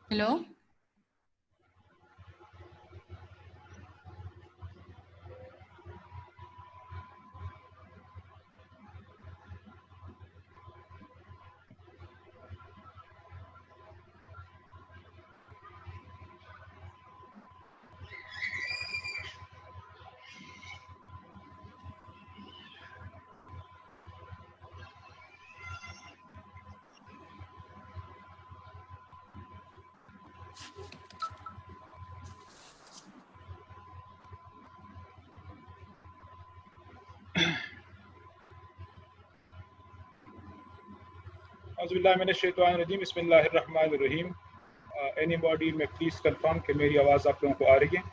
Hello. औज़ुबिल्लाहि बिस्मिल्लाहिर्रहमानिर्रहीम। Anybody में please confirm कि मेरी आवाज़ आप लोगों को आ रही है?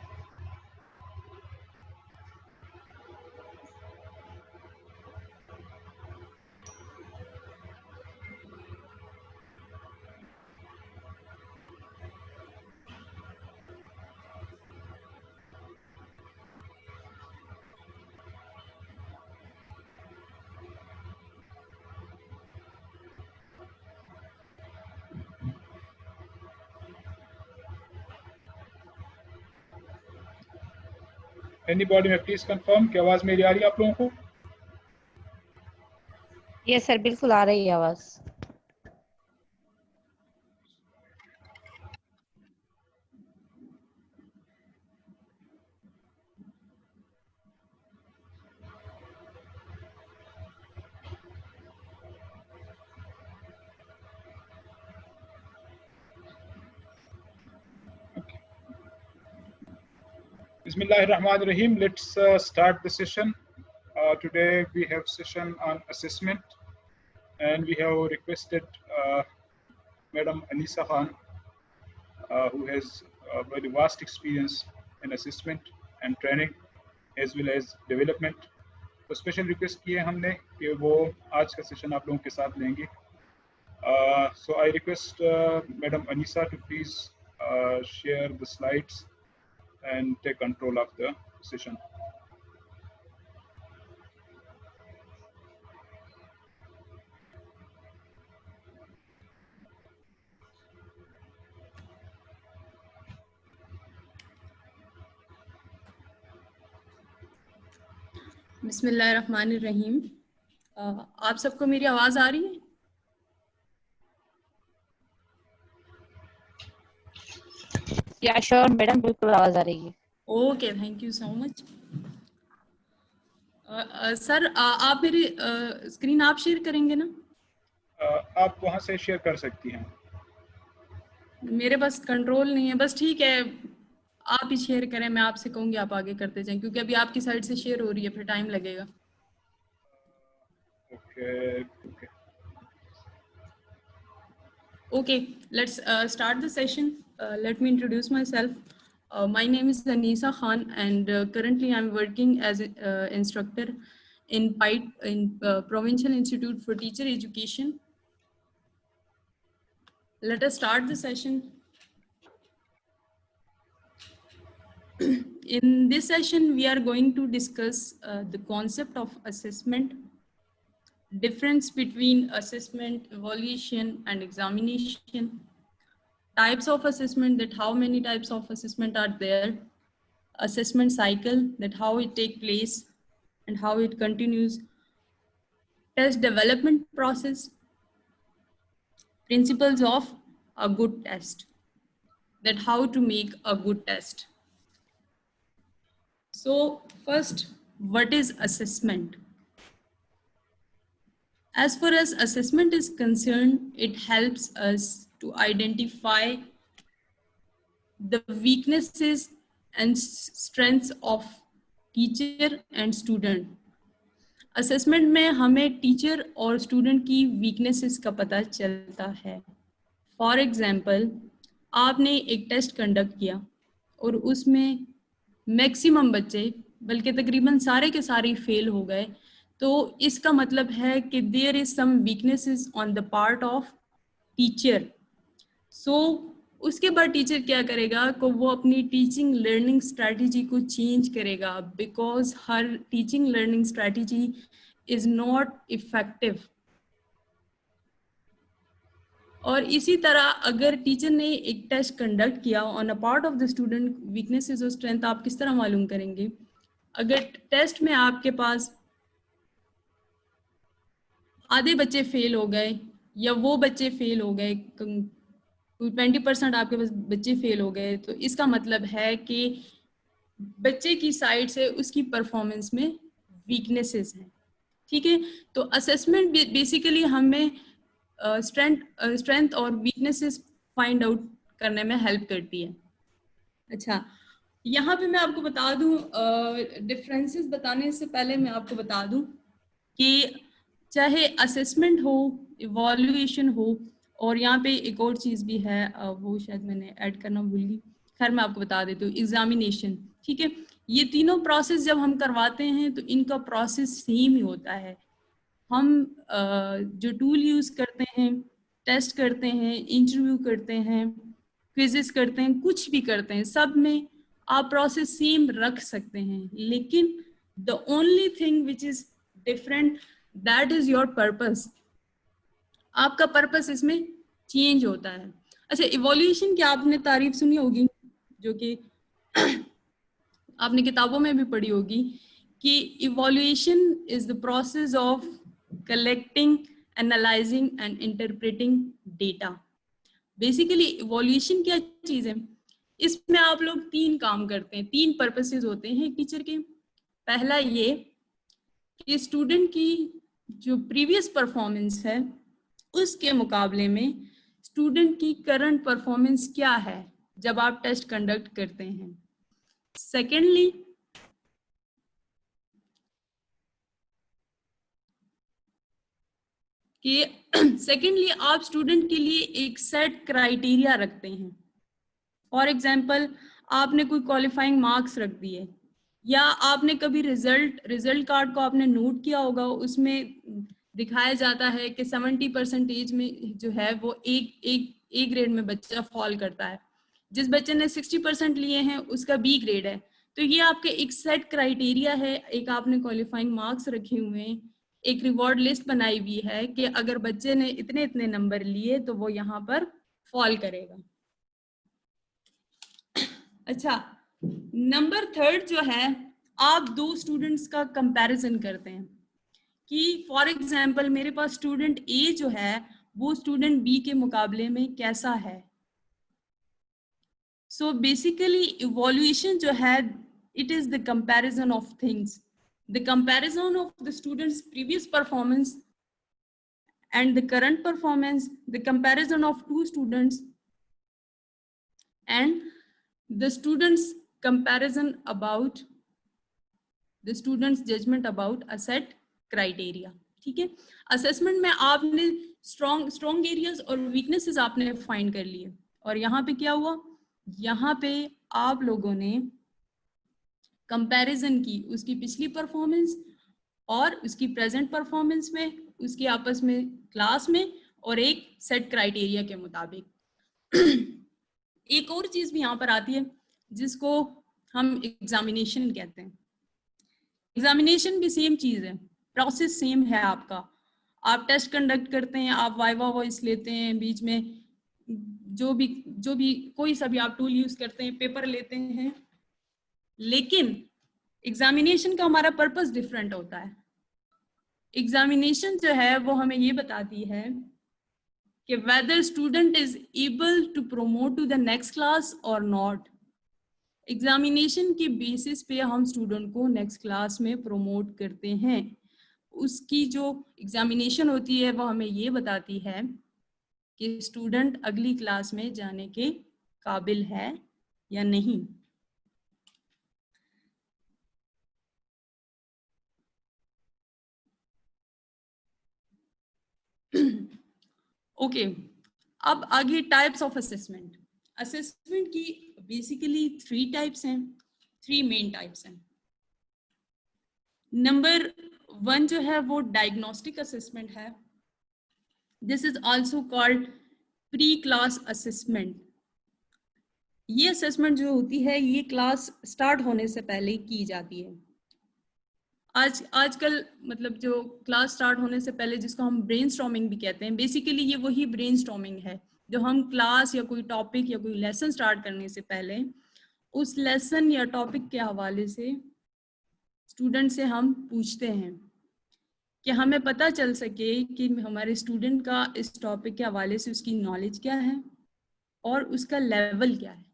एनीबॉडी में प्लीज़ कंफर्म कि आवाज़ मेरी आ रही है आप लोगों को? यस सर, बिल्कुल आ रही है आवाज। Bismillahirrahmanirrahim. Let's start the session. Today we have session on assessment, and we have requested Madam Anisa Khan, who has a very vast experience in assessment and training as well as development. तो special request किए हमने कि वो आज का session आप लोगों के साथ लेंगे. So I request Madam Anisa to please share the slides and take control of the session. बिस्मिल्लाहिर्रहमानिर्रहीम। आप सबको मेरी आवाज़ आ रही है? या श्योर मैडम, बिल्कुल आवाज आ रही है। Okay, thank you so much. Sir आप मेरी स्क्रीन आप शेयर करेंगे ना? आप वहाँ से शेयर कर सकती हैं. मेरे पास कंट्रोल नहीं है, बस ठीक है, आप ही शेयर करें। मैं आपसे कहूँगी आप आगे करते जाएं, क्योंकि अभी आपकी साइड से शेयर हो रही है, फिर टाइम लगेगा। Okay. Okay, let's start the session. Let me introduce myself. My name is Anisa Khan, and currently I'm working as an instructor in PITE, in Provincial Institute for Teacher Education. Let us start the session. In this session, we are going to discuss the concept of assessment, difference between assessment, evaluation, and examination, types of assessment, that how many types of assessment are there, assessment cycle, that how it take place and how it continues, test development process, principles of a good test, that how to make a good test. So first, what is assessment? As far as assessment is concerned, it helps us to identify the weaknesses and strengths of teacher and student. Assessment में हमें teacher और student की weaknesses का पता चलता है. For example, आपने एक टेस्ट कंडक्ट किया और उसमें मैक्सिमम बच्चे, बल्कि तकरीबन सारे के सारे फेल हो गए, तो इसका मतलब है कि there is some weaknesses on the part of teacher. So उसके बाद टीचर क्या करेगा कि वो अपनी टीचिंग लर्निंग स्ट्रैटेजी को चेंज करेगा, बिकॉज हर teaching learning strategy is not effective. और इसी तरह अगर टीचर ने एक टेस्ट कंडक्ट किया on a part of the student weaknesses और स्ट्रेंथ, आप किस तरह मालूम करेंगे? अगर टेस्ट में आपके पास आधे बच्चे फेल हो गए या वो बच्चे फेल हो गए, 20% आपके पास बच्चे फेल हो गए, तो इसका मतलब है कि बच्चे की साइड से उसकी परफॉर्मेंस में वीकनेसेस हैं। ठीक है, तो असेसमेंट बेसिकली हमें स्ट्रेंथ और वीकनेसेस फाइंड आउट करने में हेल्प करती है। अच्छा, यहाँ पे मैं आपको बता दूं, डिफरेंसेस बताने से पहले मैं आपको बता दूं कि चाहे असेसमेंट हो, इवॉल्यूएशन हो, और यहाँ पे एक और चीज़ भी है, वो शायद मैंने ऐड करना भूल गई, खैर मैं आपको बता देती हूँ, एग्जामिनेशन। ठीक है, ये तीनों प्रोसेस जब हम करवाते हैं तो इनका प्रोसेस सेम ही होता है। हम जो टूल यूज़ करते हैं, टेस्ट करते हैं, इंटरव्यू करते हैं, क्विजेस करते हैं, कुछ भी करते हैं, सब में आप प्रोसेस सेम रख सकते हैं, लेकिन the only thing which is different, that is your purpose. आपका पर्पस इसमें चेंज होता है। अच्छा, इवोल्यूशन की आपने तारीफ सुनी होगी, जो कि आपने किताबों में भी पढ़ी होगी, कि evolution is the process of collecting, analysing and interpreting data. Basically evolution क्या चीज है? इसमें आप लोग 3 काम करते हैं, 3 पर्पसेस होते हैं टीचर के। पहला ये कि स्टूडेंट की जो प्रीवियस परफॉर्मेंस है उसके मुकाबले में स्टूडेंट की करंट परफॉर्मेंस क्या है जब आप टेस्ट कंडक्ट करते हैं। सेकेंडली, आप स्टूडेंट के लिए एक सेट क्राइटेरिया रखते हैं। फॉर एग्जाम्पल, आपने कोई क्वालिफाइंग मार्क्स रख दिए, या आपने कभी रिजल्ट कार्ड को आपने नोट किया होगा, उसमें दिखाया जाता है कि 70% में जो है वो ए ग्रेड में बच्चा फॉल करता है, जिस बच्चे ने 60% लिए हैं उसका बी ग्रेड है। तो ये आपके एक सेट क्राइटेरिया है, एक आपने क्वालिफाइंग मार्क्स रखे हुए हैं, एक रिवॉर्ड लिस्ट बनाई हुई है कि अगर बच्चे ने इतने इतने नंबर लिए तो वो यहाँ पर फॉल करेगा। अच्छा, नंबर 3 जो है, आप 2 स्टूडेंट्स का कंपैरिजन करते हैं कि फॉर एग्जांपल मेरे पास स्टूडेंट ए जो है वो स्टूडेंट बी के मुकाबले में कैसा है। सो बेसिकली इवोल्यूशन जो है, it is the comparison of things, the comparison of the students previous performance and the current performance, the comparison of 2 students, and the students comparison about the students judgment about a set criteria। ठीक है, assessment में आपने strong areas और weaknesses आपने find कर लिए, और यहाँ पे क्या हुआ, यहाँ पे आप लोगों ने कंपैरिजन की उसकी पिछली परफॉर्मेंस और उसकी प्रेजेंट परफॉर्मेंस में, उसके आपस में क्लास में, और एक सेट क्राइटेरिया के मुताबिक। एक और चीज भी यहाँ पर आती है जिसको हम एग्जामिनेशन कहते हैं। एग्जामिनेशन भी सेम चीज है, प्रोसेस सेम है आपका। आप टेस्ट कंडक्ट करते हैं, आप वाइवा वॉइस लेते हैं, बीच में जो भी कोई सा भी आप टूल यूज करते हैं, पेपर लेते हैं, लेकिन एग्जामिनेशन का हमारा पर्पस डिफरेंट होता है। एग्जामिनेशन जो है वो हमें ये बताती है कि whether student is able to promote to the next class or not। Examination के बेसिस पे हम स्टूडेंट को नेक्स्ट क्लास में प्रमोट करते हैं। उसकी जो एग्जामिनेशन होती है वो हमें ये बताती है कि स्टूडेंट अगली क्लास में जाने के काबिल है या नहीं। ओके, अब आगे टाइप्स ऑफ असेसमेंट। असेसमेंट की बेसिकली 3 टाइप्स हैं, 3 मेन टाइप्स हैं। नंबर 1 जो है वो डायग्नोस्टिक असेसमेंट है। This is also called pre class assessment. ये असेसमेंट जो होती है ये क्लास स्टार्ट होने से पहले की जाती है। आजकल मतलब जो क्लास स्टार्ट होने से पहले जिसको हम ब्रेनस्टॉर्मिंग भी कहते हैं, बेसिकली ये वही ब्रेनस्टॉर्मिंग है जो हम क्लास या कोई टॉपिक या कोई लेसन स्टार्ट करने से पहले उस लेसन या टॉपिक के हवाले से स्टूडेंट से हम पूछते हैं कि हमें पता चल सके कि हमारे स्टूडेंट का इस टॉपिक के हवाले से उसकी नॉलेज क्या है और उसका लेवल क्या है।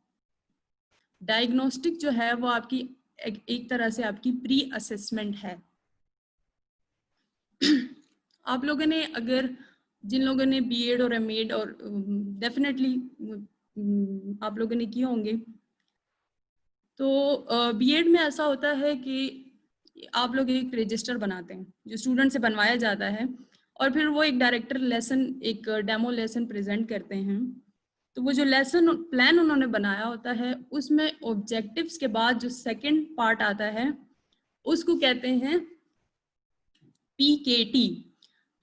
डायग्नोस्टिक जो है वो आपकी एक तरह से आपकी प्री असेसमेंट है। आप लोगों ने अगर जिन लोगों ने बीएड और एमएड और डेफिनेटली आप लोगों ने किए होंगे, तो बीएड में ऐसा होता है कि आप लोग एक रजिस्टर बनाते हैं जो स्टूडेंट से बनवाया जाता है और फिर वो एक डायरेक्टर लेसन, एक डेमो लेसन प्रेजेंट करते हैं। तो वो जो लेसन प्लान उन्होंने बनाया होता है उसमें ऑब्जेक्टिव्स के बाद जो सेकंड पार्ट आता है उसको कहते हैं PKT,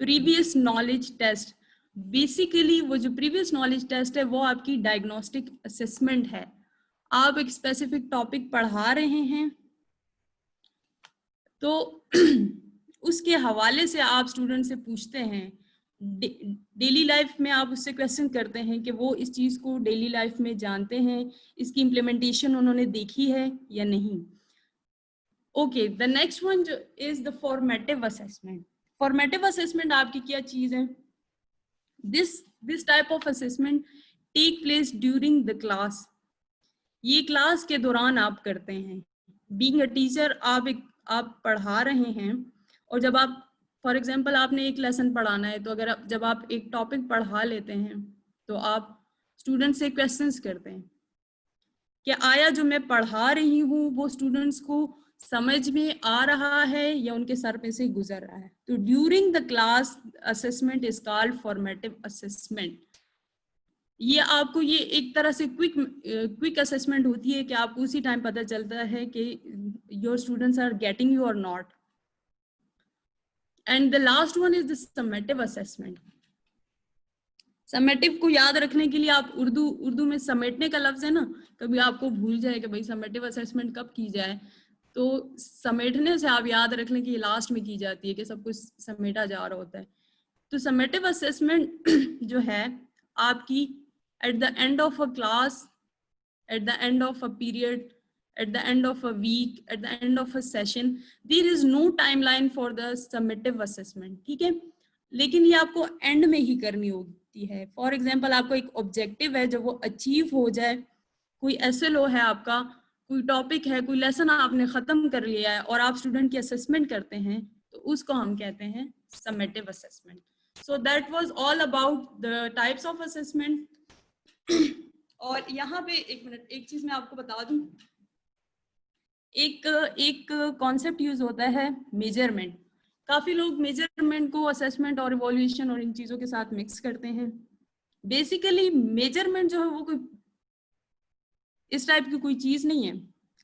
previous knowledge test. Basically वो जो प्रीवियस नॉलेज टेस्ट है वो आपकी डायग्नोस्टिक असेसमेंट है। आप एक स्पेसिफिक टॉपिक पढ़ा रहे हैं तो उसके हवाले से आप स्टूडेंट से पूछते हैं, डेली लाइफ में आप उससे क्वेश्चन करते हैं कि वो इस चीज़ को डेली लाइफ में जानते हैं, इसकी इम्प्लीमेंटेशन उन्होंने देखी है या नहीं। ओके, द नेक्स्ट वन जो is the formative assessment. Formative assessment आपकी क्या चीज़ है? This type of assessment take place during the class. ये क्लास के दौरान आप करते हैं। बीइंग अ टीचर आप पढ़ा रहे हैं और जब आप फॉर एग्जांपल आपने एक लेसन पढ़ाना है तो अगर जब आप एक टॉपिक पढ़ा लेते हैं तो आप स्टूडेंट से क्वेश्चंस करते हैं कि आया जो मैं पढ़ा रही हूँ वो स्टूडेंट्स को समझ में आ रहा है या उनके सर पे से गुजर रहा है। तो during the class assessment is called formative assessment. ये आपको ये एक तरह से क्विक असेसमेंट होती है कि आपको उसी टाइम पता चलता है कि your students are getting you और not. And the last one is the summative assessment. Summative को याद रखने के लिए आप उर्दू में समेटने का लफ्ज है ना, कभी आपको भूल जाए कि भाई समेटिव असेसमेंट कब की जाए, तो समेटने से आप याद रख लें कि ये लास्ट में की जाती है कि सब कुछ समेटा जा रहा होता है। तो समेटिव असेसमेंट जो है आपकी at the end of a class, at the end of a period, at the end of a week, at the end of a session, there is no timeline for the summative assessment, ठीक है। लेकिन ये आपको and में ही करनी होती है। For example आपको एक ऑब्जेक्टिव है जब वो अचीव हो जाए, कोई एसएलओ है आपका, कोई टॉपिक है, कोई लेसन आपने ख़त्म कर लिया है और आप स्टूडेंट की असेसमेंट करते हैं तो उसको हम कहते हैं summative assessment. So that was all about the types of assessment. और यहाँ पे एक मिनट, एक चीज मैं आपको बता दूं, एक कॉन्सेप्ट यूज होता है मेजरमेंट। काफी लोग मेजरमेंट को असेसमेंट और इवोल्यूशन और इन चीजों के साथ मिक्स करते हैं। बेसिकली मेजरमेंट जो है वो कोई इस टाइप की कोई चीज नहीं है।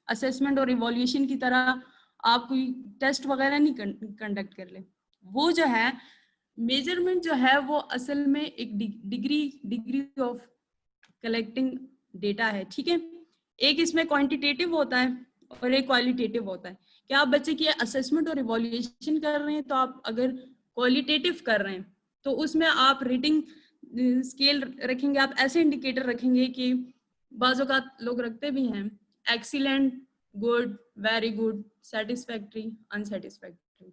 असेसमेंट और इवोल्यूशन की तरह आप कोई टेस्ट वगैरह नहीं कंडक्ट कर ले। वो जो है मेजरमेंट जो है वो असल में एक डिग्री ऑफ कलेक्टिंग डेटा है, ठीक है। एक इसमें क्वांटिटेटिव होता है और एक क्वालिटेटिव होता है। क्या आप बच्चे की असेसमेंट और इवोल्यूशन कर रहे हैं तो आप अगर क्वालिटेटिव कर रहे हैं तो उसमें आप रेटिंग स्केल रखेंगे, आप ऐसे इंडिकेटर रखेंगे कि बाज़ों का लोग रखते भी हैं excellent, good, very good, satisfactory, unsatisfactory.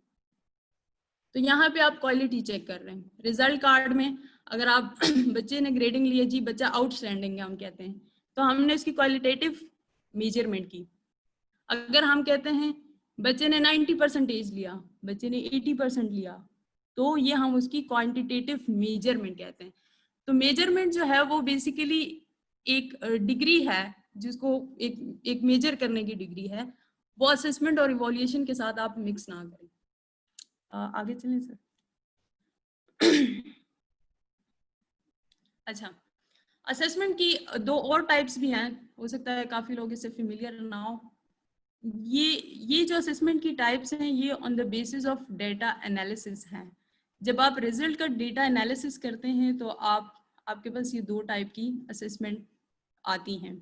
तो यहाँ पे आप क्वालिटी चेक कर रहे हैं। रिजल्ट कार्ड में अगर आप बच्चे ने ग्रेडिंग ली है जी बच्चा आउटस्टैंडिंग है हम कहते हैं, तो हमने इसकी क्वालिटेटिव मेजरमेंट की। अगर हम कहते हैं बच्चे ने 90% लिया, बच्चे ने 80% लिया, तो ये हम उसकी क्वांटिटेटिव मेजरमेंट कहते हैं। तो मेजरमेंट जो है वो बेसिकली एक डिग्री है जिसको एक मेजर करने की डिग्री है। वो असेसमेंट और इवोल्यूशन के साथ आप मिक्स ना करें। आगे चलें सर। अच्छा, असेसमेंट की दो और टाइप्स भी हैं, हो सकता है काफी लोग इससे फेमिलियर ना हो। ये जो असेसमेंट की टाइप्स हैं ये on the basis of data analysis हैं। जब आप रिजल्ट का डेटा एनालिसिस करते हैं तो आपके पास ये दो टाइप की असेसमेंट आती हैं।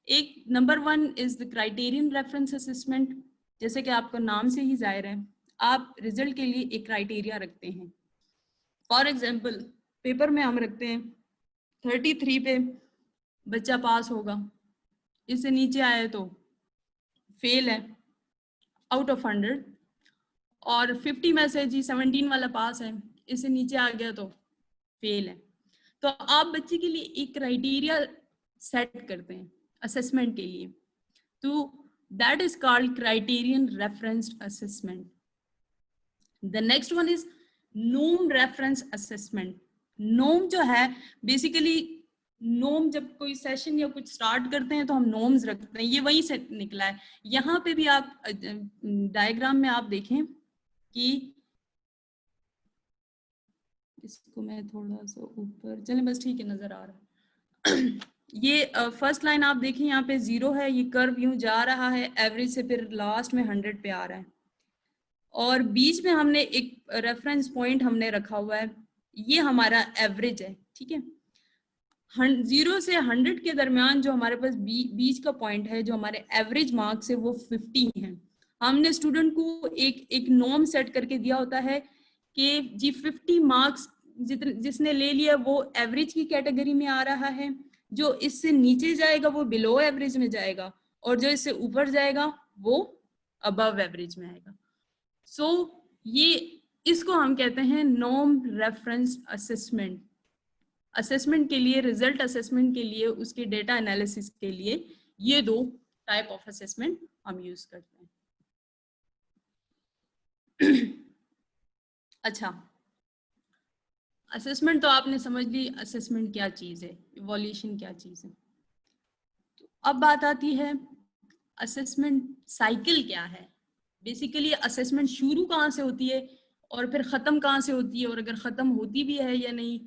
एक number 1 is the criterion reference assessment, जैसे कि आपका नाम से ही जाहिर है आप रिजल्ट के लिए एक क्राइटेरिया रखते हैं। फॉर एग्जाम्पल पेपर में हम रखते हैं 33 पे बच्चा पास होगा, इससे नीचे आए तो फेल है आउट ऑफ 100, और 50 में से जी 17 वाला पास है, इससे नीचे आ गया तो फेल है। तो आप बच्चे के लिए एक क्राइटेरिया सेट करते हैं असेसमेंट के लिए, तो that is called criterion referenced assessment. The next one is नोम रेफरेंस असेसमेंट। नोम जो है बेसिकली, नोम जब कोई सेशन या कुछ स्टार्ट करते हैं तो हम नोम्स रखते हैं, ये वहीं से निकला है। यहाँ पे भी आप डायग्राम में आप देखें कि इसको मैं थोड़ा सा ऊपर चलें, बस ठीक है, नजर आ रहा है। ये फर्स्ट लाइन आप देखें, यहाँ पे 0 है, ये कर्व यूं जा रहा है एवरेज से, फिर लास्ट में 100 पे आ रहा है, और बीच में हमने एक रेफरेंस पॉइंट हमने रखा हुआ है, ये हमारा एवरेज है, ठीक है। 0 से 100 के दरमियान जो हमारे पास बीच का पॉइंट है, जो हमारे एवरेज मार्क्स है वो 50 है। हमने स्टूडेंट को एक नॉर्म सेट करके दिया होता है कि जी 50 मार्क्स जिसने ले लिया वो एवरेज की कैटेगरी में आ रहा है, जो इससे नीचे जाएगा वो बिलो एवरेज में जाएगा, और जो इससे ऊपर जाएगा वो अबव एवरेज में आएगा। सो ये इसको हम कहते हैं नॉर्म रेफरेंस असेसमेंट। असेसमेंट के लिए, रिजल्ट असेसमेंट के लिए, उसके डेटा एनालिसिस के लिए ये दो टाइप ऑफ असेसमेंट हम यूज करते हैं। अच्छा, असेसमेंट तो आपने समझ ली, असेसमेंट क्या चीज है, इवोल्यूशन क्या चीज है। तो अब बात आती है असेसमेंट साइकिल क्या है। बेसिकली असेसमेंट शुरू कहाँ से होती है और फिर खत्म कहाँ से होती है, और अगर खत्म होती भी है या नहीं।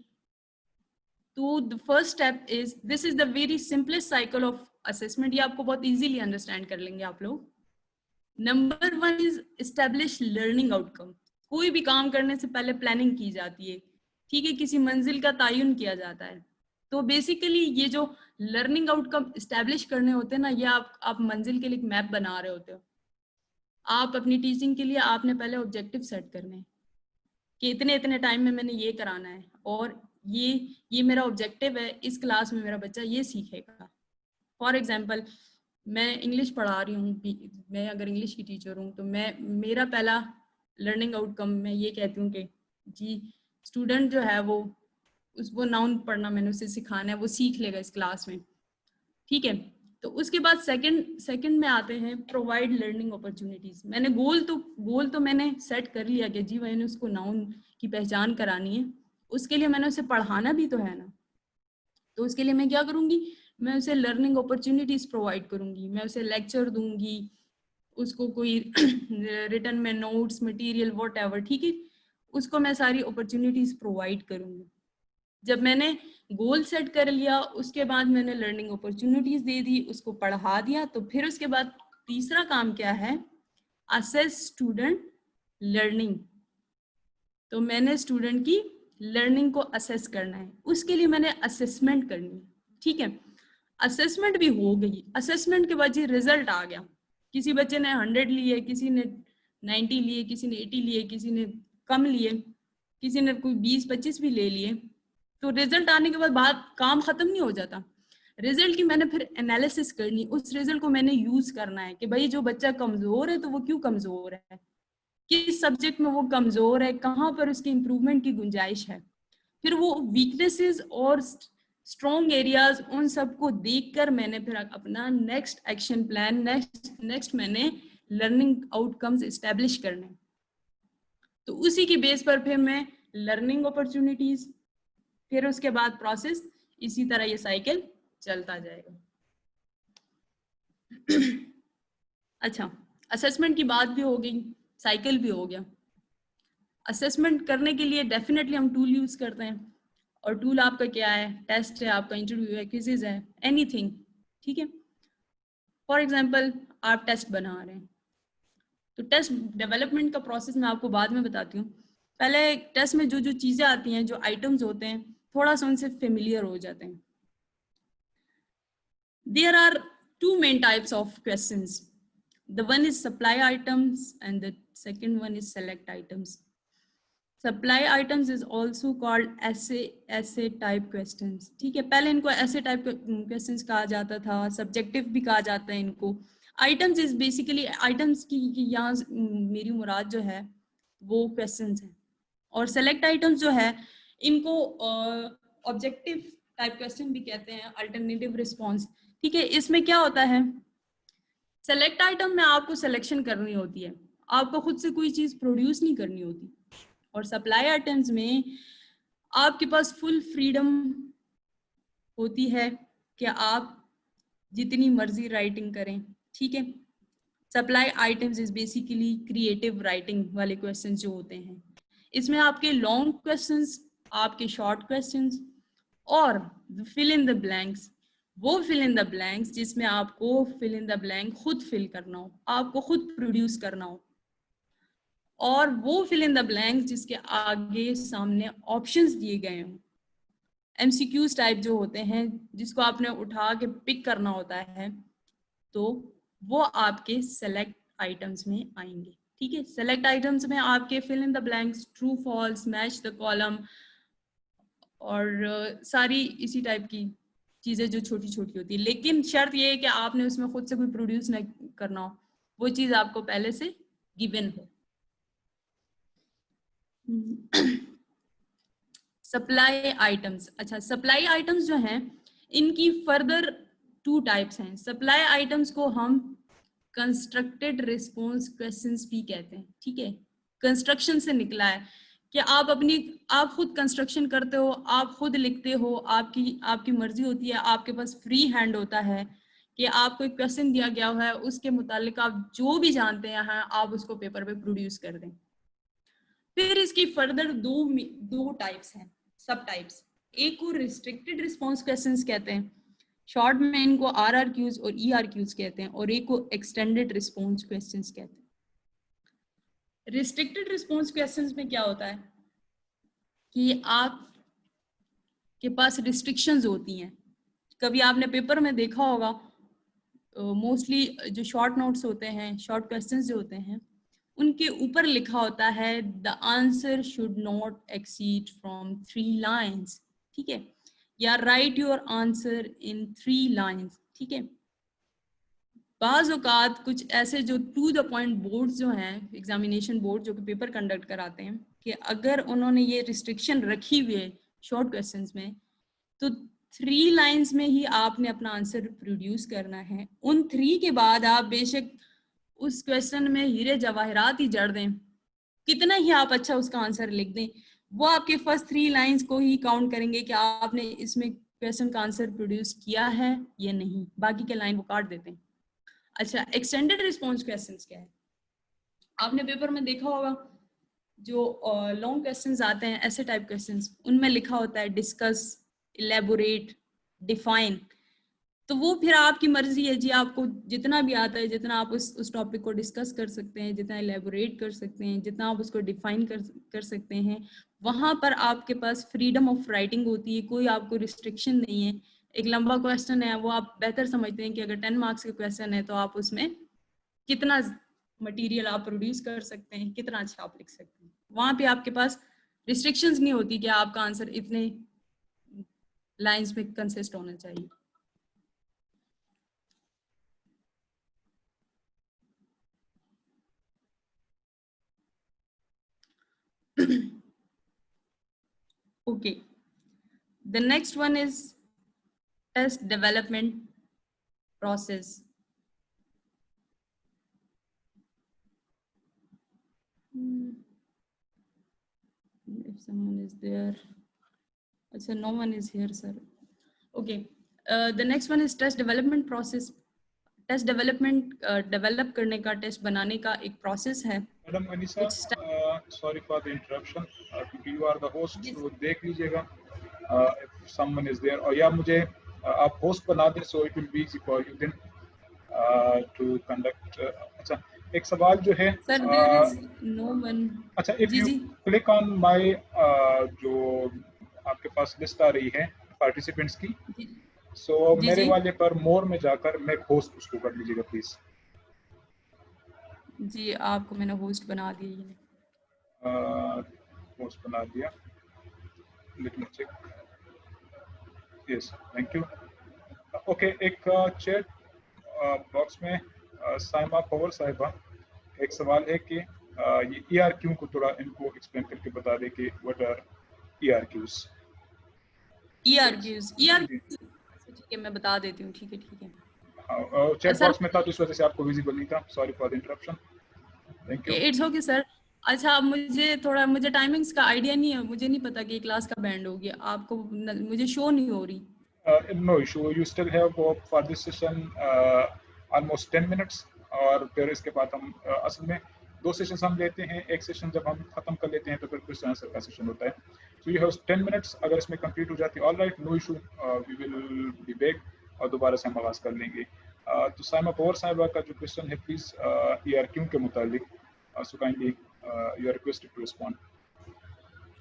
तो the first step is, this is the very simplest cycle of assessment, ये आपको बहुत इजीली अंडरस्टैंड कर लेंगे आप लोग। Number 1 is establish learning outcome. कोई भी काम करने से पहले प्लानिंग की जाती है, ठीक है, किसी मंजिल का तयन किया जाता है। तो बेसिकली ये जो लर्निंग आउटकम एस्टेब्लिश करने होते हैं ना, ये आप मंजिल के लिए एक मैप बना रहे होते हो। आप अपनी टीचिंग के लिए आपने पहले ऑब्जेक्टिव सेट करने हैं कि इतने इतने टाइम में मैंने ये कराना है, और ये मेरा ऑब्जेक्टिव है, इस क्लास में मेरा बच्चा ये सीखेगा। फॉर एग्जाम्पल मैं इंग्लिश पढ़ा रही हूँ, मैं अगर इंग्लिश की टीचर हूँ तो मेरा पहला लर्निंग आउटकम मैं ये कहती हूँ कि जी स्टूडेंट जो है वो नाउन पढ़ना मैंने उसे सिखाना है, वो सीख लेगा इस क्लास में, ठीक है। तो उसके बाद सेकंड में आते हैं प्रोवाइड लर्निंग अपॉर्चुनिटीज। मैंने गोल तो मैंने सेट कर लिया कि जी मैंने उसको नाउन की पहचान करानी है, उसके लिए मैंने उसे पढ़ाना भी तो है ना। तो उसके लिए मैं क्या करूंगी, मैं उसे लर्निंग अपॉर्चुनिटीज प्रोवाइड करूंगी, मैं उसे लेक्चर दूंगी, उसको कोई रिटर्न में नोट्स मटेरियल व्हाटएवर, ठीक है, उसको मैं सारी अपॉर्चुनिटीज प्रोवाइड करूंगी। जब मैंने गोल सेट कर लिया, उसके बाद मैंने लर्निंग अपॉर्चुनिटीज दे दी, उसको पढ़ा दिया, तो फिर उसके बाद तीसरा काम क्या है, असेस स्टूडेंट लर्निंग। तो मैंने स्टूडेंट की लर्निंग को असेस करना है, उसके लिए मैंने असेसमेंट करनी है, ठीक है। असेसमेंट भी हो गई, असेसमेंट के बाद ये रिजल्ट आ गया, किसी बच्चे ने 100 लिए, किसी ने 90 लिए, किसी ने 80 लिए, किसी ने कम लिए, किसी ने कोई 20-25 भी ले लिए। तो रिजल्ट आने के बाद बात काम खत्म नहीं हो जाता। रिजल्ट की मैंने फिर एनालिसिस करनी, उस रिजल्ट को मैंने यूज करना है कि भाई जो बच्चा कमजोर है तो वो क्यों कमजोर है, किस सब्जेक्ट में वो कमजोर है, कहाँ पर उसकी इंप्रूवमेंट की गुंजाइश है। फिर वो वीकनेसेस और स्ट्रॉन्ग एरियाज, उन सबको देखकर मैंने फिर अपना नेक्स्ट एक्शन प्लान, नेक्स्ट मैंने लर्निंग आउटकम्स एस्टेब्लिश करने। तो उसी की बेस पर फिर मैं लर्निंग अपॉर्चुनिटीज, फिर उसके बाद प्रोसेस, इसी तरह ये साइकिल चलता जाएगा। अच्छा, असेसमेंट की बात भी हो गई, साइकिल भी हो गया। असेसमेंट करने के लिए डेफिनेटली हम टूल यूज करते हैं, और टूल आपका क्या है, टेस्ट है, आपका इंटरव्यू है, क्विज़ेस है, एनीथिंग, ठीक है। फॉर एग्जांपल आप टेस्ट बना रहे हैं, तो टेस्ट डेवलपमेंट का प्रोसेस मैं आपको बाद में बताती हूँ। पहले टेस्ट में जो चीजें आती हैं, जो आइटम्स होते हैं, थोड़ा सा उनसे फेमिलियर हो जाते हैं। There are two main types of questions. The one is supply items and the second one is select items. Supply items is also called essay type questions. ठीक है, पहले इनको essay type questions कहा जाता था, subjective भी कहा जाता है इनको. Items is basically items की यहाँ मेरी मुराद जो है वो questions हैं, और select items जो है इनको objective type question भी कहते हैं, alternative response. ठीक है, इसमें क्या होता है, select item में आपको selection करनी होती है, आपको खुद से कोई चीज प्रोड्यूस नहीं करनी होती, और सप्लाई आइटम्स में आपके पास फुल फ्रीडम होती है कि आप जितनी मर्जी राइटिंग करें. ठीक है, supply items is basically creative writing वाले क्वेश्चंस जो होते हैं. इसमें आपके लॉन्ग क्वेश्चंस, आपके शॉर्ट क्वेश्चंस और फिल इन द ब्लैंक्स, वो फिल इन द ब्लैंक्स जिसमें आपको फिल इन द ब्लैंक खुद फिल करना हो, आपको खुद प्रोड्यूस करना हो, और वो फिल इन द ब्लैंक्स जिसके आगे सामने ऑप्शंस दिए गए हों. एमसीक्यूज टाइप जो होते हैं जिसको आपने उठा के पिक करना होता है, तो वो आपके सेलेक्ट आइटम्स में आएंगे. ठीक है, सेलेक्ट आइटम्स में आपके fill in the blanks, true false, match the column और सारी इसी टाइप की चीजें जो छोटी छोटी होती है, लेकिन शर्त ये है कि आपने उसमें खुद से कोई प्रोड्यूस न करना हो, वो चीज आपको पहले से गिवन हो. Supply items. अच्छा, सप्लाई आइटम्स जो हैं इनकी फर्दर 2 टाइप्स हैं. सप्लाई आइटम्स को हम कंस्ट्रक्टेड रिस्पॉन्स क्वेश्चंस भी कहते हैं. ठीक है, कंस्ट्रक्शन से निकला है कि आप खुद कंस्ट्रक्शन करते हो, आप खुद लिखते हो, आपकी मर्जी होती है, आपके पास फ्री हैंड होता है कि आपको एक क्वेश्चन दिया गया है, उसके मुतालिक आप जो भी जानते हैं आप उसको पेपर पे प्रोड्यूस कर दें. फिर इसकी फर्दर दो टाइप्स हैं, सब टाइप्स. एक को रिस्ट्रिक्टेड रिस्पॉन्स क्वेश्चंस कहते हैं, शॉर्ट में इनको RRQs और ERQs कहते हैं, और एक को एक्सटेंडेड रिस्पॉन्स क्वेश्चंस कहते हैं. रिस्ट्रिक्टेड रिस्पॉन्स क्वेश्चंस में क्या होता है कि आप के पास रिस्ट्रिक्शंस होती हैं. कभी आपने पेपर में देखा होगा, मोस्टली जो शॉर्ट नोट्स होते हैं, शॉर्ट क्वेश्चंस जो होते हैं, उनके ऊपर लिखा होता है the answer should not exceed from 3 lines. ठीक है, या right your answer in 3 lines. ठीक है, बाज़ औक़ात कुछ ऐसे जो टू द पॉइंट बोर्ड्स जो हैं, एग्जामिनेशन बोर्ड जो कि पेपर कंडक्ट कराते हैं, कि अगर उन्होंने ये रिस्ट्रिक्शन रखी हुई है शॉर्ट क्वेश्चंस में, तो 3 लाइन्स में ही आपने अपना आंसर प्रोड्यूस करना है. उन 3 के बाद आप बेशक उस क्वेश्चन में हीरे जवाहरात ही जड़ दें, कितना ही आप अच्छा उसका आंसर लिख दें, वो आपके फर्स्ट 3 लाइंस को ही काउंट करेंगे कि आपने इसमें क्वेश्चन का आंसर प्रोड्यूस किया है या नहीं, बाकी के लाइन वो काट देते हैं. अच्छा, एक्सटेंडेड रिस्पॉन्स क्वेश्चंस क्या है? आपने पेपर में देखा होगा जो लॉन्ग क्वेश्चंस आते हैं, ऐसे टाइप क्वेश्चंस, उनमें लिखा होता है डिस्कस, इलेबोरेट, डिफाइन. तो वो फिर आपकी मर्जी है जी, आपको जितना भी आता है, जितना आप उस टॉपिक को डिस्कस कर सकते हैं, जितना एलेबोरेट कर सकते हैं, जितना आप उसको डिफाइन कर सकते हैं, वहाँ पर आपके पास फ्रीडम ऑफ राइटिंग होती है, कोई आपको रिस्ट्रिक्शन नहीं है. एक लंबा क्वेश्चन है, वो आप बेहतर समझते हैं कि अगर 10 मार्क्स का क्वेश्चन है तो आप उसमें कितना मटेरियल आप प्रोड्यूस कर सकते हैं, कितना अच्छा आप लिख सकते हैं. वहाँ पे आपके पास रिस्ट्रिक्शंस नहीं होती कि आपका आंसर इतने लाइंस में कंसिस्ट होना चाहिए. Okay, the next one is test development process. If someone is there, so no one is here, sir. Okay, the next one is test development process. Test development develop करने का, test बनाने का एक process है. Madam Anisa, sorry for the interruption, you are the host, तो देख लीजिएगा if someone is there, और या मुझे आप होस्ट बना दें, so it will be easy for you then to conduct. अच्छा, एक सवाल जो है sir, there is no one. अच्छा, if you click on my, जो आपके पास लिस्ट आ रही है पार्टिसिपेंट्स की, सो मेरे वाले पर मोर में जाकर मेक होस्ट उसको कर लीजिएगा प्लीज. जी आपको मैंने होस्ट बना दिया ये। पोस्ट बना दिया, let me check. Yes, thank you. Okay, एक चैट बॉक्स में साइमा पवर साहिबा एक सवाल है कि ये ERQ को थोड़ा इनको एक्सप्लेन करके बता दें कि व्हाट आर ERQs। ERQs ठीक है मैं बता देती हूँ, ठीक है। चैट सर बॉक्स में था तो इस वजह से आपको विजिबल नहीं था, sorry for the interruption. Thank you. It's okay sir. अच्छा मुझे टाइमिंग्स का आइडिया नहीं है, मुझे नहीं पता कि क्लास का बैंड हो गया, आपको मुझे शो नहीं हो रही। No issue, you still have for this session almost 10 minutes। और फिर इसके बाद हम असल में 2 सेशंस हम लेते हैं, एक सेशन जब हम खत्म कर लेते हैं तो फिर क्वेश्चन आंसर का सेशन होता है। सो यू हैव 10 मिनट्स, अगर इसमें कंप्लीट हो जाती है all right, no issue, we will be back और दोबारा से हम आगाज कर लेंगे। तो साइमा पवर साहिबा का जो क्वेश्चन है प्लीज ERQ के मुतालिक, so kindly you are requested to respond.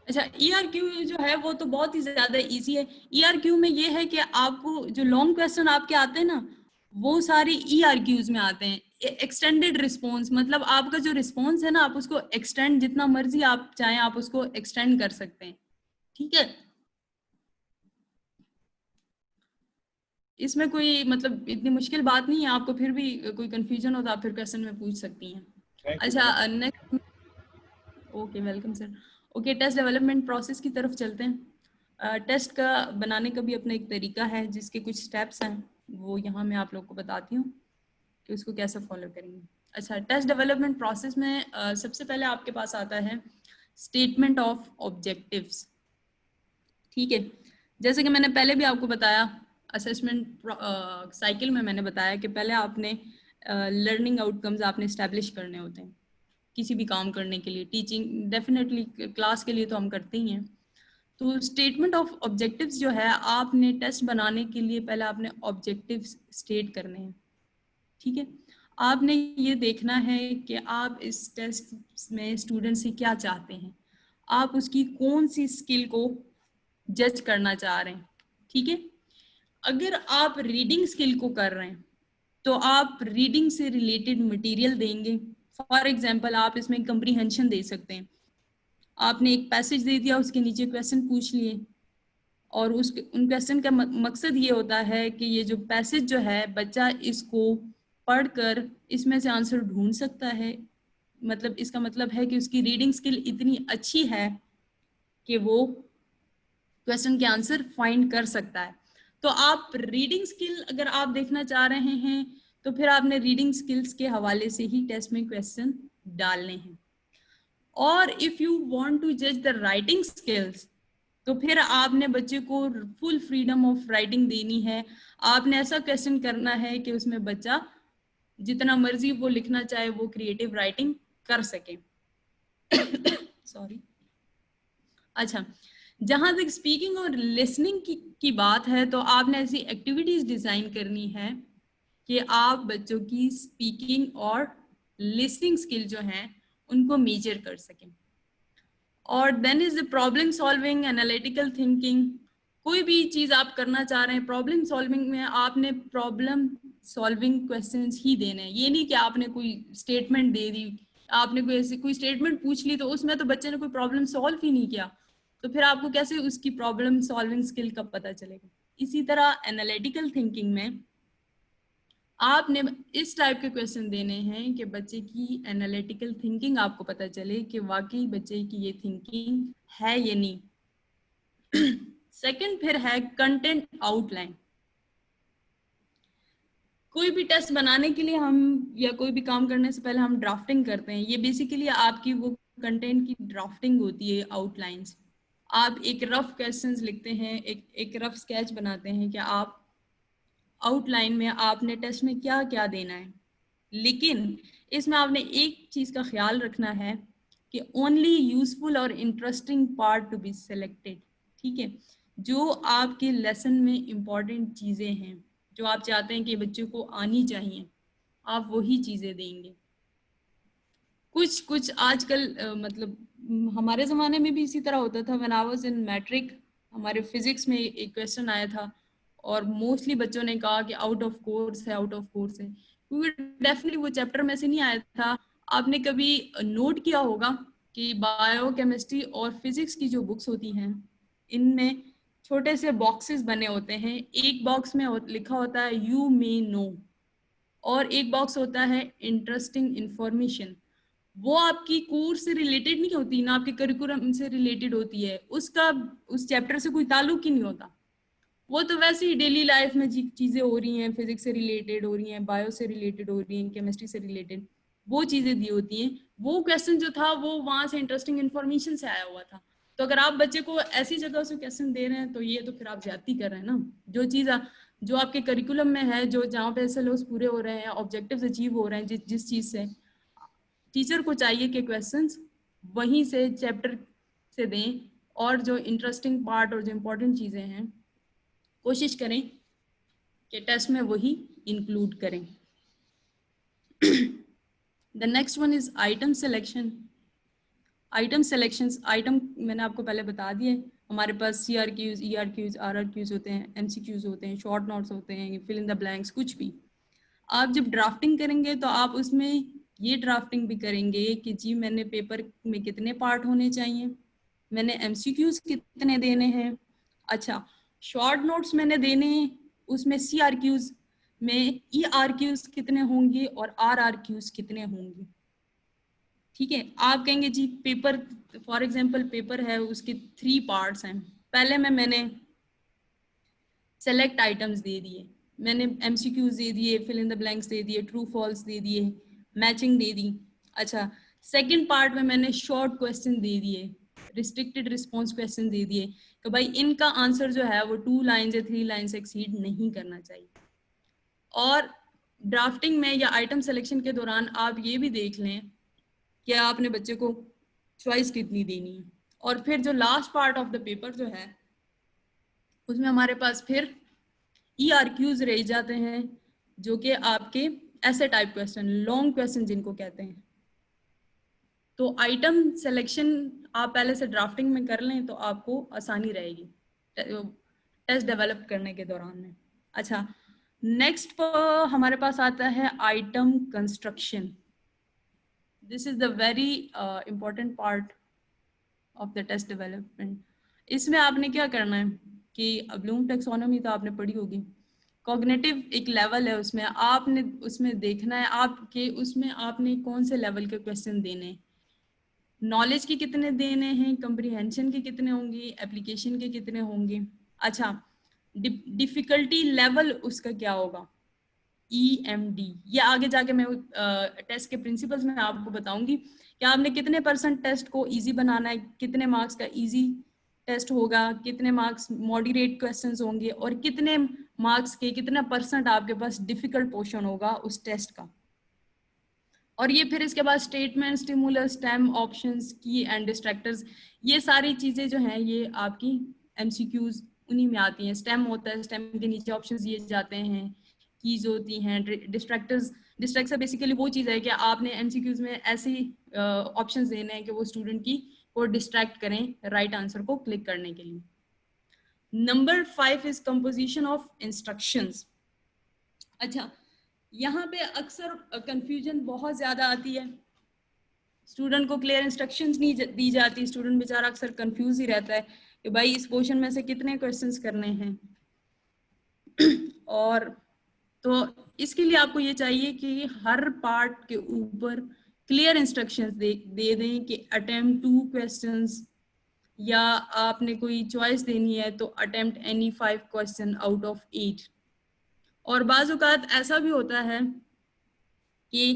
अच्छा ERQ जो है वो तो बहुत ही ज्यादा इजी है। ERQ में ये है कि आपको जो लॉन्ग क्वेश्चन आपके आते हैं ना वो सारे ERQs में आते हैं। एक्सटेंडेड रिस्पॉन्स मतलब आपका जो रिस्पॉन्स है ना आप उसको एक्सटेंड जितना मर्जी आप चाहें आप उसको एक्सटेंड कर सकते हैं, ठीक है। इसमें कोई मतलब इतनी मुश्किल बात नहीं है, आपको फिर भी कोई कंफ्यूजन हो तो आप फिर क्वेश्चन में पूछ सकती हैं। थैंक यू अच्छा madam. Next, okay welcome sir. Okay test development process की तरफ चलते हैं। टेस्ट का बनाने का भी अपना एक तरीका है जिसके कुछ स्टेप्स हैं, वो यहाँ मैं आप लोग को बताती हूँ कि उसको कैसे फॉलो करेंगे। अच्छा टेस्ट डेवलपमेंट प्रोसेस में सबसे पहले आपके पास आता है स्टेटमेंट ऑफ ऑब्जेक्टिव्स, ठीक है। जैसे कि मैंने पहले भी आपको बताया असेसमेंट साइकिल में मैंने बताया कि पहले आपने लर्निंग आउटकम्स आपने इस्टेब्लिश करने होते हैं किसी भी काम करने के लिए। टीचिंग डेफिनेटली क्लास के लिए तो हम करते ही हैं। तो स्टेटमेंट ऑफ ऑब्जेक्टिव्स जो है आपने टेस्ट बनाने के लिए पहले आपने ऑब्जेक्टिव्स स्टेट करने हैं, ठीक है। आपने ये देखना है कि आप इस टेस्ट में स्टूडेंट से क्या चाहते हैं, आप उसकी कौन सी स्किल को जज करना चाह रहे हैं, ठीक है। अगर आप रीडिंग स्किल को कर रहे हैं तो आप रीडिंग से रिलेटेड मटेरियल देंगे। फॉर एग्जांपल आप इसमें कंप्रीहेंशन दे सकते हैं। आपने एक पैसेज दे दिया, उसके नीचे क्वेश्चन पूछ लिए और उन क्वेश्चन का मकसद ये होता है कि ये जो पैसेज जो है बच्चा इसको पढ़कर इसमें से आंसर ढूंढ सकता है। मतलब इसका मतलब है कि उसकी रीडिंग स्किल इतनी अच्छी है कि वो क्वेश्चन के आंसर फाइंड कर सकता है। तो आप रीडिंग स्किल अगर आप देखना चाह रहे हैं तो फिर आपने रीडिंग स्किल्स के हवाले से ही टेस्ट में क्वेश्चन डालने हैं। और इफ यू वांट टू जज द राइटिंग स्किल्स तो फिर आपने बच्चे को फुल फ्रीडम ऑफ राइटिंग देनी है। आपने ऐसा क्वेश्चन करना है कि उसमें बच्चा जितना मर्जी वो लिखना चाहे वो क्रिएटिव राइटिंग कर सके। सॉरी। अच्छा जहां तक स्पीकिंग और लिसनिंग की बात है तो आपने ऐसी एक्टिविटीज डिजाइन करनी है कि आप बच्चों की स्पीकिंग और लिसनिंग स्किल जो हैं उनको मेजर कर सकें। और then is the problem solving, analytical thinking. कोई भी चीज आप करना चाह रहे हैं प्रॉब्लम सॉल्विंग में आपने प्रॉब्लम सॉल्विंग क्वेश्चंस ही देने हैं। ये नहीं कि आपने कोई स्टेटमेंट दे दी, आपने कोई ऐसी कोई स्टेटमेंट पूछ ली तो उसमें तो बच्चे ने कोई प्रॉब्लम सॉल्व ही नहीं किया, तो फिर आपको कैसे उसकी प्रॉब्लम सॉल्विंग स्किल का पता चलेगा। इसी तरह एनालिटिकल थिंकिंग में आपने इस टाइप के क्वेश्चन देने हैं कि बच्चे की एनालिटिकल थिंकिंग आपको पता चले कि वाकई बच्चे की ये थिंकिंग है या नहीं। सेकंड फिर है कंटेंट आउटलाइन। कोई भी टेस्ट बनाने के लिए हम या कोई भी काम करने से पहले हम ड्राफ्टिंग करते हैं। ये बेसिकली आपकी वो कंटेंट की ड्राफ्टिंग होती है, आउटलाइंस। आप एक रफ क्वेश्चंस लिखते हैं, एक रफ स्केच बनाते हैं कि आप आउटलाइन में आपने टेस्ट में क्या क्या देना है। लेकिन इसमें आपने एक चीज का ख्याल रखना है कि ओनली यूजफुल और interesting part to be selected, ठीक है। जो आपके लेसन में इंपॉर्टेंट चीजें हैं जो आप चाहते हैं कि बच्चों को आनी चाहिए, आप वही चीजें देंगे। कुछ कुछ आजकल मतलब हमारे ज़माने में भी इसी तरह होता था। When I was in matric हमारे फिजिक्स में एक क्वेश्चन आया था और मोस्टली बच्चों ने कहा कि आउट ऑफ कोर्स है, आउट ऑफ कोर्स है, क्योंकि डेफिनेटली वो चैप्टर में से नहीं आया था। आपने कभी नोट किया होगा कि बायो केमिस्ट्री और फिजिक्स की जो बुक्स होती हैं इनमें छोटे से बॉक्सेस बने होते हैं। एक बॉक्स में लिखा होता है यू मे नो और एक बॉक्स होता है इंटरेस्टिंग इंफॉर्मेशन। वो आपकी कोर्स से रिलेटेड नहीं होती, ना आपके करिकुलम से रिलेटेड होती है, उसका उस चैप्टर से कोई ताल्लुक ही नहीं होता। वो तो वैसे ही डेली लाइफ में चीजें हो रही हैं, फिजिक्स से रिलेटेड हो रही हैं, बायो से रिलेटेड हो रही हैं, केमिस्ट्री से रिलेटेड वो चीजें दी होती हैं। वो क्वेश्चन जो था वो वहां से इंटरेस्टिंग इन्फॉर्मेशन से आया हुआ था। तो अगर आप बच्चे को ऐसी जगह से क्वेश्चन दे रहे हैं तो ये तो फिर आप ज्यादती कर रहे हैं ना। जो चीज जो आपके करिकुलम में है, जो जहाँ पे सिलेबस पूरे हो रहे हैं, ऑब्जेक्टिव्स अचीव हो रहे हैं, जिस चीज से टीचर को चाहिए कि क्वेश्चंस वहीं से चैप्टर से दें, और जो इंटरेस्टिंग पार्ट और जो इम्पोर्टेंट चीजें हैं कोशिश करें कि टेस्ट में वही इंक्लूड करें। The next one is item selection. Item selections, item मैंने आपको पहले बता दिए। हमारे पास CRQs, ERQs, RRQs होते हैं, MCQs होते हैं, शॉर्ट नोट्स होते हैं, फिल इन द ब्लैंक्स, कुछ भी। आप जब ड्राफ्टिंग करेंगे तो आप उसमें ये ड्राफ्टिंग भी करेंगे कि जी मैंने पेपर में कितने पार्ट होने चाहिए, मैंने MCQs कितने देने हैं। अच्छा, शॉर्ट नोट्स मैंने देने हैं, उसमें CRQs में ERQs कितने होंगे और RRQs कितने होंगे। ठीक है, आप कहेंगे जी पेपर, फॉर एग्जांपल पेपर है, उसके 3 पार्ट्स हैं। पहले मैंने सेलेक्ट आइटम्स दे दिए, मैंने MCQs दे दिए, फिल इन द ब्लैंक्स दे दिए, ट्रू फॉल्स दे दिए, मैचिंग दे दी। अच्छा, सेकंड पार्ट में मैंने शॉर्ट क्वेश्चन दे दिए, रिस्ट्रिक्टेड रिस्पॉन्स क्वेश्चन दे दिए कि भाई इनका आंसर जो है वो 2 लाइन या 3 लाइन से एक्सीड नहीं करना चाहिए। और ड्राफ्टिंग में या आइटम सिलेक्शन के दौरान आप ये भी देख लें कि आपने बच्चे को चॉइस कितनी देनी है। और फिर जो last part of the paper जो है उसमें हमारे पास फिर ERQs रह जाते हैं, जो कि आपके ऐसे टाइप क्वेश्चन, लॉन्ग क्वेश्चन जिनको कहते हैं। तो आइटम सिलेक्शन आप पहले से ड्राफ्टिंग में कर लें तो आपको आसानी रहेगी टेस्ट डेवलप करने के दौरान में। अच्छा, नेक्स्ट पर हमारे पास आता है item construction. This is the very important part of the test development. इसमें आपने क्या करना है कि ब्लूम टैक्सोनॉमी तो आपने पढ़ी होगी, कॉग्निटिव एक लेवल है, उसमें आपने उसमें देखना है आपके उसमें आपने कौन से लेवल के क्वेश्चन देने हैं, नॉलेज के कितने देने हैं, कंप्रीहेंशन के कितने होंगे, एप्लीकेशन के कितने होंगे। अच्छा, डिफिकल्टी लेवल उसका क्या होगा, EMD। ये आगे जाके मैं टेस्ट के प्रिंसिपल्स में आपको बताऊंगी कि आपने कितने % टेस्ट को इजी बनाना है, कितने मार्क्स का इजी टेस्ट होगा, कितने मार्क्स मॉडरेट क्वेश्चंस होंगे, और कितने मार्क्स के कितना % आपके पास डिफिकल्ट पोर्शन होगा उस टेस्ट का। और ये फिर इसके बाद स्टेटमेंट, स्टिमुलस, स्टेम, ऑप्शंस, की एंड डिस्ट्रैक्टर्स, ये सारी चीजें जो हैं ये आपकी MCQs उन्हीं में आती हैं। स्टेम होता है, स्टेम के नीचे ऑप्शंस दिए जाते हैं, कीज होती हैं, डिस्ट्रैक्टर्स। डिस्ट्रैक्टर बेसिकली वो चीज़ है कि आपने MCQs में ऐसी ऑप्शंस देने हैं कि वो स्टूडेंट की को डिस्ट्रैक्ट करें राइट आंसर को क्लिक करने के लिए। Number 5 is composition of instructions. अच्छा, यहाँ पे अक्सर कंफ्यूजन बहुत ज़्यादा आती है, स्टूडेंट को क्लियर इंस्ट्रक्शंस नहीं दी जाती, स्टूडेंट बेचारा अक्सर कंफ्यूज ही रहता है कि भाई इस क्वेश्चन में से कितने क्वेश्चंस करने हैं। और तो इसके लिए आपको ये चाहिए कि हर पार्ट के ऊपर क्लियर इंस्ट्रक्शंस दे दें कि अटेम्प्ट 2 क्वेश्चंस, या आपने कोई चॉइस देनी है तो attempt any 5 question out of 8। और बाज़ औक़ात ऐसा भी होता है कि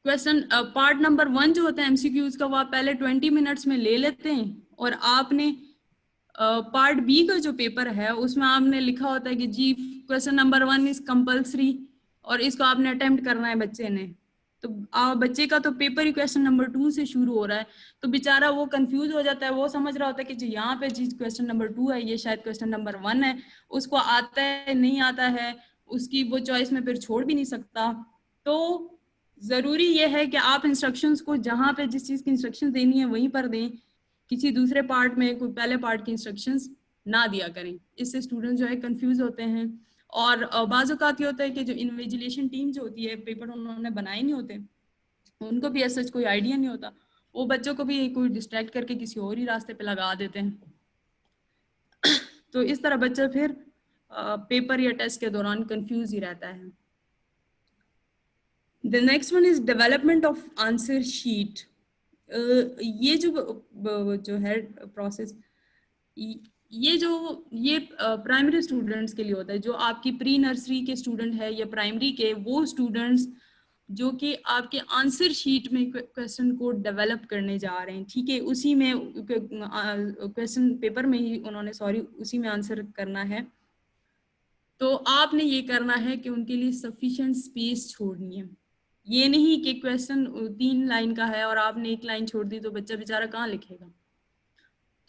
क्वेश्चन पार्ट नंबर 1 जो होता है MCQs का, वो आप पहले 20 मिनट्स में ले लेते हैं, और आपने पार्ट B का जो पेपर है उसमें आपने लिखा होता है कि जी क्वेश्चन नंबर 1 इज कंपल्सरी और इसको आपने अटेम्प्ट करना है बच्चे ने। तो बच्चे का तो पेपर ही क्वेश्चन नंबर 2 से शुरू हो रहा है, तो बेचारा वो कंफ्यूज हो जाता है, वो समझ रहा होता है कि जी यहाँ पे जी क्वेश्चन नंबर 2 है, ये शायद क्वेश्चन नंबर 1 है, उसको आता है नहीं आता है, उसकी वो चॉइस में फिर छोड़ भी नहीं सकता। तो जरूरी ये है कि आप इंस्ट्रक्शंस को जहाँ पे जिस चीज़ की इंस्ट्रक्शन देनी है वहीं पर दें, किसी दूसरे पार्ट में कोई पहले पार्ट की इंस्ट्रक्शंस ना दिया करें, इससे स्टूडेंट जो है कंफ्यूज होते हैं। और बाज़ औक़ात ये होता है कि जो इन्विजिलेशन टीम जो होती है, पेपर उन्होंने बनाए नहीं होते, उनको भी ऐसा कोई आइडिया नहीं होता, वो बच्चों को भी कोई डिस्ट्रैक्ट करके किसी और ही रास्ते पे लगा देते हैं। तो इस तरह बच्चा फिर पेपर या टेस्ट के दौरान कंफ्यूज ही रहता है। The next one is development of answer sheet. ये जो है प्रोसेस, ये प्राइमरी स्टूडेंट्स के लिए होता है। जो आपकी प्री नर्सरी के स्टूडेंट है या प्राइमरी के, वो स्टूडेंट्स जो कि आपके आंसर शीट में क्वेश्चन को डेवलप करने जा रहे हैं, ठीक है, उसी में क्वेश्चन पेपर में ही उन्होंने उसी में आंसर करना है। तो आपने ये करना है कि उनके लिए सफिशिएंट स्पेस छोड़नी है। ये नहीं कि क्वेश्चन 3 लाइन का है और आपने 1 लाइन छोड़ दी तो बच्चा बेचारा कहाँ लिखेगा।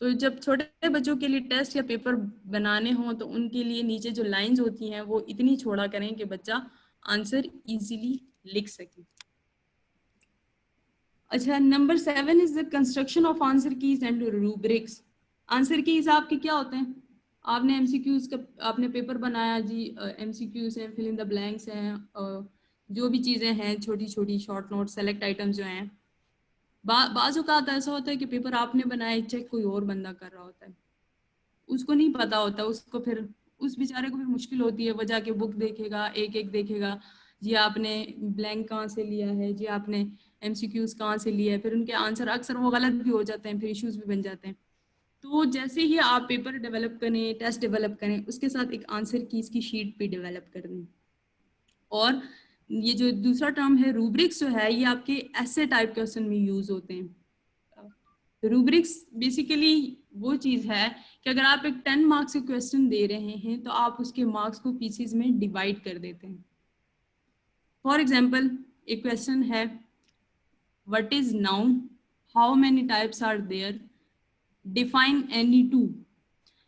तो जब छोटे बच्चों के लिए टेस्ट या पेपर बनाने हों तो उनके लिए नीचे जो लाइंस होती हैं वो इतनी छोड़ा करें कि बच्चा आंसर इजीली लिख सके। अच्छा, number 7 is the construction of answer keys and rubrics. Answer keys आपके क्या होते हैं? आपने एमसीक्यूज का आपने पेपर बनाया जी, एमसीक्यूज हैं, फिल इन द ब्लैंक्स हैं, जो भी चीज़ें हैं, छोटी छोटी शॉर्ट नोट, सेलेक्ट आइटम्स जो हैं। बाज़ औक़ात ऐसा होता है कि पेपर आपने बनाया, चेक कोई और बंदा कर रहा होता है, उसको नहीं पता होता, उसको फिर उस बेचारे को भी मुश्किल होती है, वो जाके बुक देखेगा, एक एक देखेगा जी आपने ब्लैंक कहाँ से लिया है, जी आपने एमसीक्यूज कहाँ से लिया है, फिर उनके आंसर अक्सर वो गलत भी हो जाते हैं, फिर इश्यूज भी बन जाते हैं। तो जैसे ही आप पेपर डेवलप करें, टेस्ट डेवलप करें, उसके साथ एक आंसर कीज की शीट भी डेवलप कर दें। और ये जो दूसरा टर्म है रूब्रिक्स, जो है ये आपके ऐसे टाइप क्वेश्चन में यूज होते हैं। रूब्रिक्स बेसिकली वो चीज है कि अगर आप एक 10 मार्क्स के क्वेश्चन दे रहे हैं तो आप उसके मार्क्स को पीसेस में डिवाइड कर देते हैं। फॉर एग्जाम्पल, एक क्वेश्चन है what is noun, how many types are there, define any two.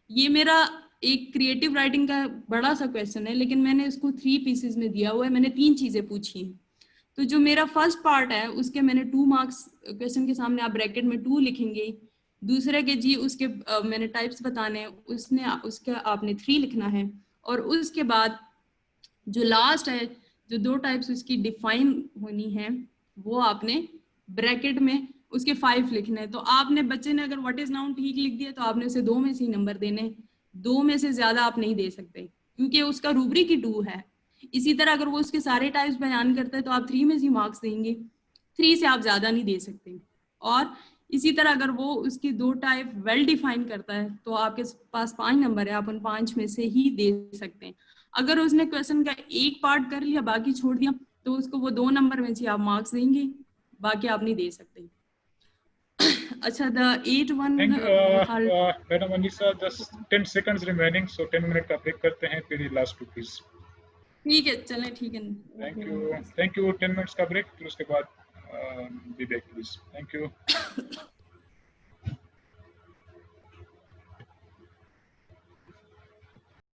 ये मेरा एक क्रिएटिव राइटिंग का बड़ा सा क्वेश्चन है, लेकिन मैंने इसको 3 पीसेस में दिया हुआ है, मैंने 3 चीजें पूछी हैं। तो जो मेरा फर्स्ट पार्ट है उसके मैंने 2 मार्क्स, क्वेश्चन के सामने आप ब्रैकेट में 2 लिखेंगे। दूसरे के जी उसके मैंने टाइप्स बताने हैं, उसका आपने 3 लिखना है। और उसके बाद जो लास्ट है, जो 2 टाइप्स उसकी डिफाइन होनी है, वो आपने ब्रैकेट में उसके 5 लिखने हैं। तो आपने, बच्चे ने अगर व्हाट इज नाउन ठीक लिख दिया तो आपने उसे 2 में से ही नंबर देने, 2 में से ज्यादा आप नहीं दे सकते क्योंकि उसका रूब्रिक ही 2 है। इसी तरह अगर वो उसके सारे टाइप्स बयान करता है तो आप 3 में से मार्क्स देंगे, 3 से आप ज्यादा नहीं दे सकते। और इसी तरह अगर वो उसकी 2 टाइप वेल डिफाइन करता है तो आपके पास 5 नंबर है, आप उन 5 में से ही दे सकते हैं। अगर उसने क्वेश्चन का एक पार्ट कर लिया, बाकी छोड़ दिया, तो उसको वो 2 नंबर में से आप मार्क्स देंगे, बाकी आप नहीं दे सकते। अच्छा, the 8-1 thank you madam Anisa, just 10 seconds remaining, so 10 minute का ब्रेक करते हैं, फिर लास्ट 2 प्लीज। ठीक है, चलें, ठीक है। थैंक यू 10 मिनट्स का ब्रेक, फिर उसके बाद be back please. Thank you.